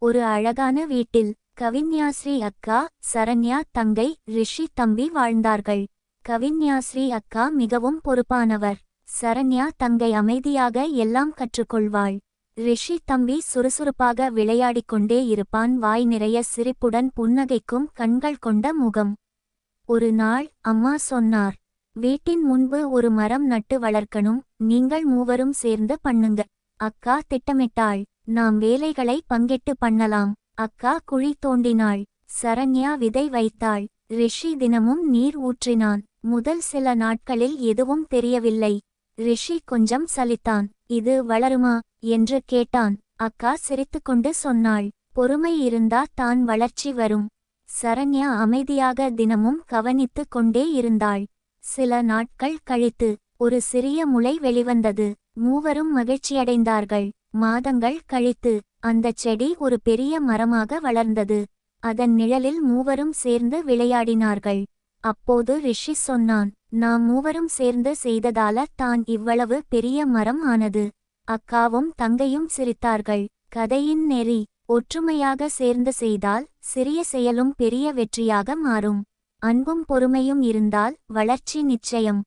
ஒரு அழகான வீட்டில் கவின்யாஸ்ரீ அக்கா, சரண்யா தங்கை, ரிஷி தம்பி வாழ்ந்தார்கள். கவின்யாஸ்ரீ அக்கா மிகவும் பொறுப்பானவர். சரண்யா தங்கை அமைதியாக எல்லாம் கற்றுக்கொள்வாள். ரிஷி தம்பி சுறுசுறுப்பாக விளையாடிக்கொண்டே இருப்பான். வாய் நிறைய சிரிப்புடன் புன்னகைக்கும் கண்கள் கொண்ட முகம். ஒரு நாள் அம்மா சொன்னார், வீட்டின் முன்பு ஒரு மரம் நட்டு வளர்க்கணும், நீங்கள் மூவரும் சேர்ந்து பண்ணுங்க. அக்கா திட்டமிட்டாள், நாம் வேலைகளை பங்கிட்டு பண்ணலாம். அக்கா குழி தோண்டினாள், சரண்யா விதை வைத்தாள், ரிஷி தினமும் நீர் ஊற்றினான். முதல் சில நாட்களில் எதுவும் தெரியவில்லை. ரிஷி கொஞ்சம் சலித்தான். இது வளருமா என்று கேட்டான். அக்கா சிரித்துக்கொண்டு சொன்னாள், பொறுமை இருந்தா தான் வளர்ச்சி வரும். சரண்யா அமைதியாக தினமும் கவனித்து கொண்டே இருந்தாள். சில நாட்கள் கழித்து ஒரு சிறிய முளை வெளிவந்தது. மூவரும் மகிழ்ச்சியடைந்தார்கள். மாதங்கள் கழித்து அந்தச் செடி ஒரு பெரிய மரமாக வளர்ந்தது. அதன் நிழலில் மூவரும் சேர்ந்து விளையாடினார்கள். அப்போது ரிஷி சொன்னான், நாம் மூவரும் சேர்ந்து செய்ததால தான் இவ்வளவு பெரிய மரம் ஆனது. அக்காவும் தங்கையும் சிரித்தார்கள். கதையின் நெறி, ஒற்றுமையாக சேர்ந்து செய்தால் சிறிய செயலும் பெரிய வெற்றியாக மாறும். அன்பும் பொறுமையும் இருந்தால் வளர்ச்சி நிச்சயம்.